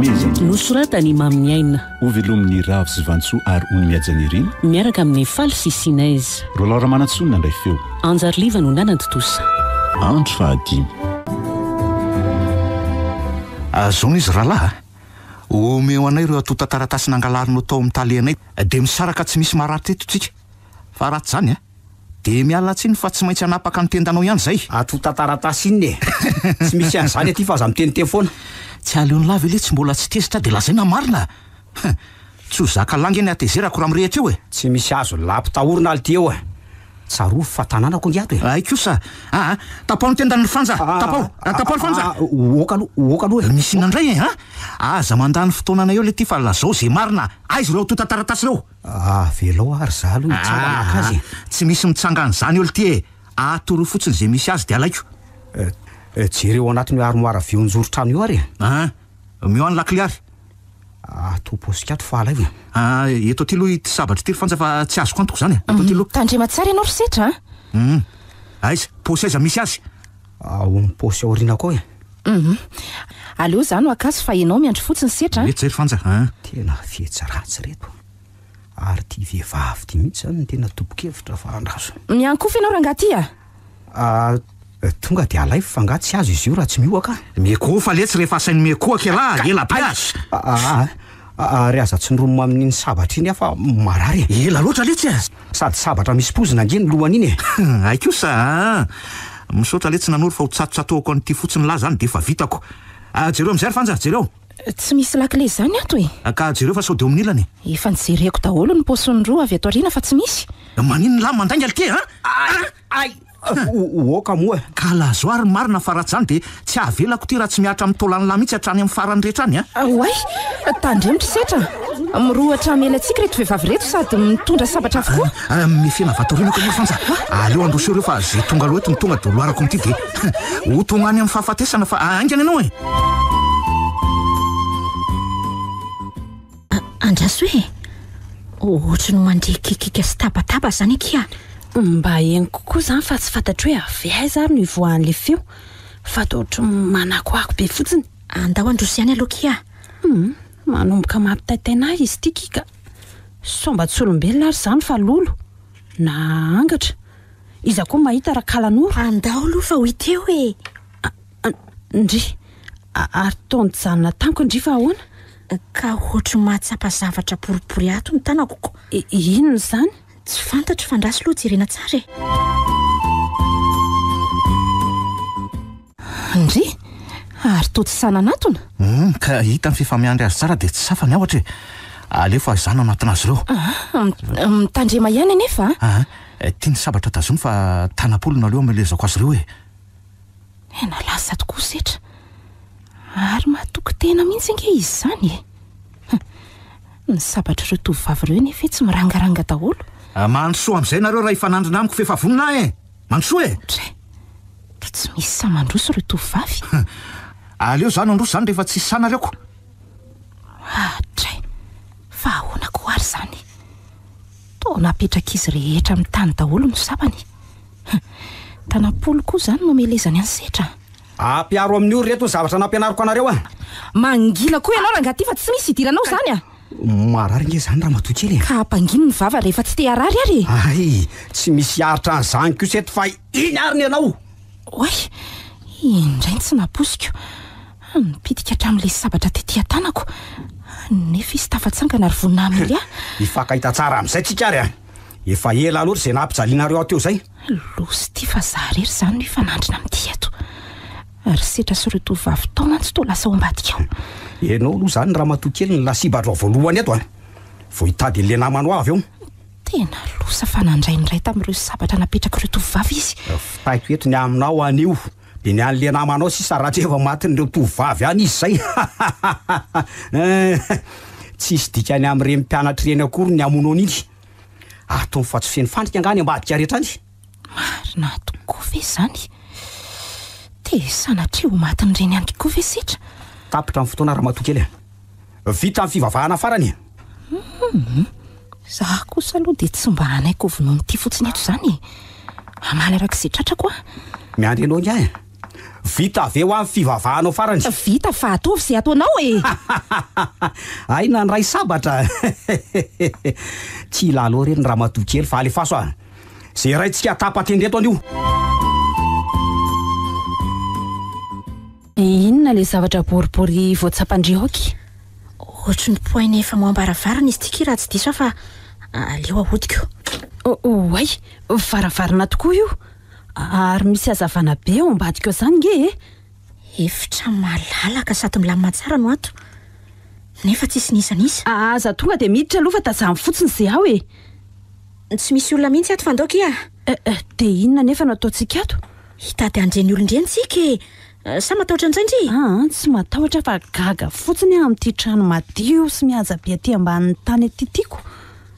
fanomezana nosoratany mamin'ny aina ovelomin'ny ravo sy vantsoa ary ony miajanirina miaraka amin'ny faly sy sinaizy ro laora manatsonina indray feo anjariliva no nanantotosa andro fahadimy azony izy rahalahy omeo anay ireo atota taratasy nangalarino tao amin'ny taleanay dia misaraka tsy misy maratra eto tsika fa raha tsy zany dia miala tsiny fa tsy maintsy hanapaka ny tendanao ihany zay atota taratasy iny e tsy misy an'izany aty fa aza miteniteny foana tsy aleony lava ile tsy mbola tsy tezitra dia lazaina marina tsy ho zaka langa eny atezerako raha mirehetra eo e tsy misy azo lampitahorina ality eo tsaro fa tanànako ngiato e ay kosa tapao ny tendany franja tapao ny franja oka aloha e misy inandray e aza mandany fotoanana eo le ty fa lazao zay marina aizy reo tota taratasy reo velao ary za aloha hitsanganakazy tsy misy mitsangan'izany eo le ty e atoro fotsiny zay misy azy dia alaiko jereo anatin'ny armoara vionjoro-trano io ary meo any lakile ary toposikato fa alaiva eto aty aloha ity sabatra ty fanja fa tsy azoko antoko zany eto aty aloha tandrema tsara ianao rosetra aiza posy aiza misy azy posy aoriana koa e aleo zany ho akazy fa ianao miandro fotsiny setra mety zay fanja tena fietsaratsy reto ary ty vehivavy ty mihitsy zany tena topo-kevitra fa andraso miankofa ianao rangaty tonga dia alay fa nga tsy azo izy io raha tsy mioaka miekofa letsy rehefa asainy miekoaka la ela be azy ry aza tsy nirommo amin'iny sabatra iny afa marary ela loatra letsy sady sabatra misy pozina angeny lohany iny ay kosa misaotra letsy nanory fa ho tsatotsatoako an'ity fotsiny la zany dia efa vitako jereo amizay fanja jereo tsy misy lakile zany ato e ka jereo fa sao de amin'ilany efa nijereko daholo ny posiny roa avy ato ariana fa tsy misy manino la mandainga alike oka moa ka lazoary marina fa raha tsy zany dia tsy ahavelako ty raha tsy miatra amin'ny taolany la mihitsy hatrany amin'ny farany rehetra any oay tandremotra setra mirohatra mialantsika reto vehivavy reto sady mitondra sabatra avokoa mifena vatorinako io fanja aleo androseo reo fa zay tonga loha eto ny tonga dia loarako amity dia ho tonga any amin'ny fahafatesana fa aingany ianao e andraso hoe ohatry no mandre kikika sy tabataba zany akia mba hainy kokoa zany fa tsy fantatro hoe avy aiza ary no ivoahan'le feo fa da ohatry manakoako be fotsiny andao androso ihany aloha kia manomboka mampitaitaina izy ty kika somba tsy olombelona ary zany fa lolo na angatra iza koa mahita raha kalanoro andao aloha fa hoiteo e ndry ary taon'ny janona taniko ndry fa ahoana ka ohatry mahatsapa zavatra poripory ato ny tanako ko inona zany tsy fantatro fandraso loha jerena tsara e ndry ary to tsy sananatona ka hita ny fifamiandry azy tsara dia tsy safany ahotra e aleo fa zana anatina azy ireo mitandrema ihany anefa tia ny sabatra tazony fa tanapolona aleo amelezako azy ireo e ena lasa tokoa setra ary mahatoky tena mihitsy ange izy zany e ny sabatra ireo tovovavy ireo nefa tsy mirangaranga daholo mandrosoa am'izay nareo raha ifanandrina amiko fa efa vonina e mandrosoa e ka tsy misy sa mandroso ireo tovovavy aleo zany androso zany rehefa tsisy sanareko tray fa ahoanako ary zany to napetraka izy rehetra amin'ny tany daholo no sabany tanapolo koa zany no melezany any setra ampiaro amin'ny oro reto ny zavatra nampianariko anareo mangila koa ianao rangaty fa tsy misy idiranao zany marary nge zany raha matokely ka ampangino ny vava rehefa tsy te arary ary ay tsy misy aritra ny zany koseto fa iny ary ny anao oay indray tsy naposiko nipitika hatramin'le sabatra tetya tanako nefa izy tafatsangana ary vonina amily ifankahita tsara amin'izay tsika ary efa ela aloatra zay nampijalianareo aho teo zay losy ty fa za rery zany no ifanandrina amin'ity eto ary setra sy ireo tovavy tao mantsy to lasa ao ambadika ao ianao aloha zany raha matokely ny lasibadro voalohany eto vo hitady le namano avy eo tena losa fa nandraindray tamin'ireo sabatra napetraka ireo tovavy izy fitaiko eto ny aminao anio dia ny an'le namanao sisa raha tsy efa matin'ireo tovavy any izy zay tsisy dikany amin'ireny mpianatra ireny akory ny amonao an'iny atony fa tsy feny fandrika angany ambadika rehetra any marina tokoa ve zany dia sanatria ho matin'ireny any tokoa ve setra tapitra amin'ny fotoana raha matokely vita amin'ny fivavahana farany za kosa aloha dia tsy mba hanaiko vonoanyity fotsiny eto zany amaly arak'izay tratra koa miandry anao ngy vita avy eo amin'ny fivavahanao farany. Vita fa ataovy izay ataonao e. Ay na ny ray sabatra. Tsy ilaloha reny raha matokely fa alefaso a. Zay raintsika tapatendreto anio. Inona le zavatra boribory voatsapandrioky? Ohatry ny poainy efa moambaravarana izy ity raha tsy diso fa aleo ahodiko. Oay, varavarana tokoa io. Ary misy hazavana be ao ambadika eo zany nge e. Efitra malalaka sady milamina tsara no ato. Nefa tsisy nisanisa. Aza tonga de miditra aloha fa tazamy fotsiny izay ao e. Tsy misy olona mihitsy ato fandaoka ia. De inona nefa no ataontsika ato? Hitady andreny olon-dreny tsika e. Sa matahotra an'izay ndry? Tsy matahotra fa gaga fotsiny amin'ity trano madio sy mihaja be aty ambanin'ny tany aty tiako.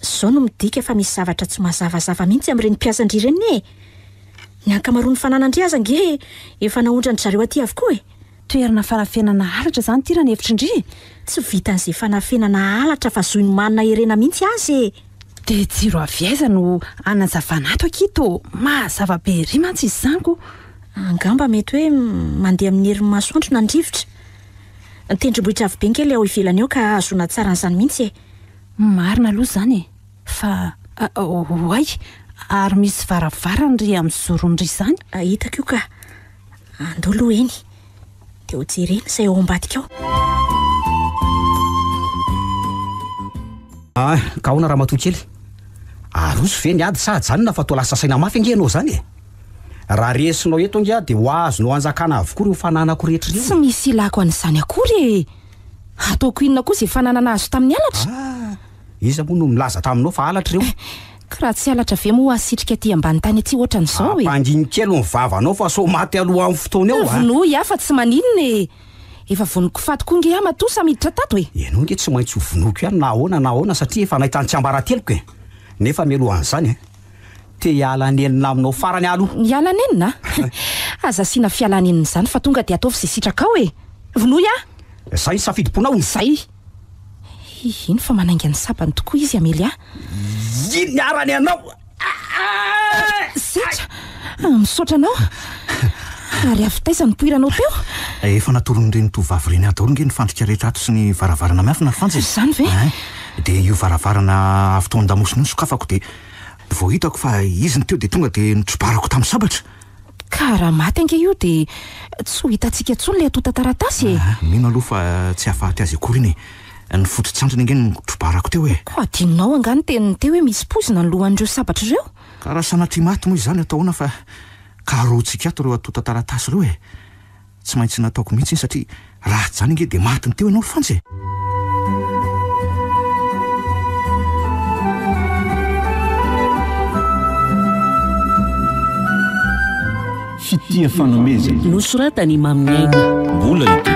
Zao no midika fa misy zavatra tsy mazavazava mihitsy amin'ireny mpiasandry ireny e. Ny ankamaroan'ny fananandry aza nge efa naondrany zareo aty avokoa e. Toerana fanafenana halatra zany ty raha ny hevitry ndry. Tsy vitan'izay fanafenana halatra fa zoiny manana herena mihitsy azy e. De jiro avy aiza no anazavana ato akito. Mazava be ry mantsy izy zaniko. Angamba mety hoe mandeha amin'ny herin'ny masoandro na andrivotra. Tendrombohitra avy be nkely ao ivelany eo ka azona tsara n'izany mihitsy e. Marina aloha zany e. Fa oay, ary misy varavarana ry amin'ny zorony ry zany. Hitako io ka. Andao aloha eny. De ho jerena izay ao ambadika ao. Ka ahoana raha matokely. Aroso ve ny ady sady zany na fa toa lasa saina mafy ange ianao zany e. Raha resinao eto ngia de ho azonao anjakana avokoa reo fananako rehetra reo. Tsy misy ilako an'izany akory e. Ataoko inona koa izay fananana azo tamin'ny halatra? Iza moa no milaza taminao fa halatra reo? Ka raha tsy halatra ve moa asitrika aty ambany tany aty ohatran'izao e. Ampandiny kely ny vavanao fa so maty aloha amin'ny fotoana eo. Vono iafa tsy maninona e. Efa vonoko faty koa nge matosa miditra tato e. Ianao nge tsy maintsy ho vonoko ihany na ahoana satria efa nahitany tsy ambarateloko e. Nefa melohan'izany e. Te hiala anelina aminao farany aloha. Hiala anelina? Aza sina fiala anelina zany fa tonga de ataovy izay sitraka ao e. Vonoy a? Zay safidim-ponao zay. Ino fa manainga ny sapany tokoa izy Amelia? Ino ny arany anao? Sitra, misaotra anao. Ary avy taiza ny poiranao teo? Efa natoron'ireny tovavy ireny daholo nge ny fandrika rehetra ato sy ny varavarana miafina ny fantsy. Zany ve? De io varavarana avy tao an-damosiny io sokafako de vao hitako fa izy ny teo de tonga de nitrobarako tamin'ny sabatra. Ka raha maty ange io de tsy ho hitantsika intsony le atota taratasy e. Mino aloha fa tsy hahafaty azy akory iny. Ny fototsandriny ange ny trobarako teo e. Ko adinonao angany teniny teo hoe misy pozina ny lohan'ireo sabatra ireo? Ka raha sanatry maty moa izany ataona fa karotsika ato reo atota taratasy reo e. Tsy maintsy nataoko mihitsy iny satria raha zany nge de maty ny teo ianao fantsy e. Fitia fanomezana nosoratany Mamy Aina. mbola ity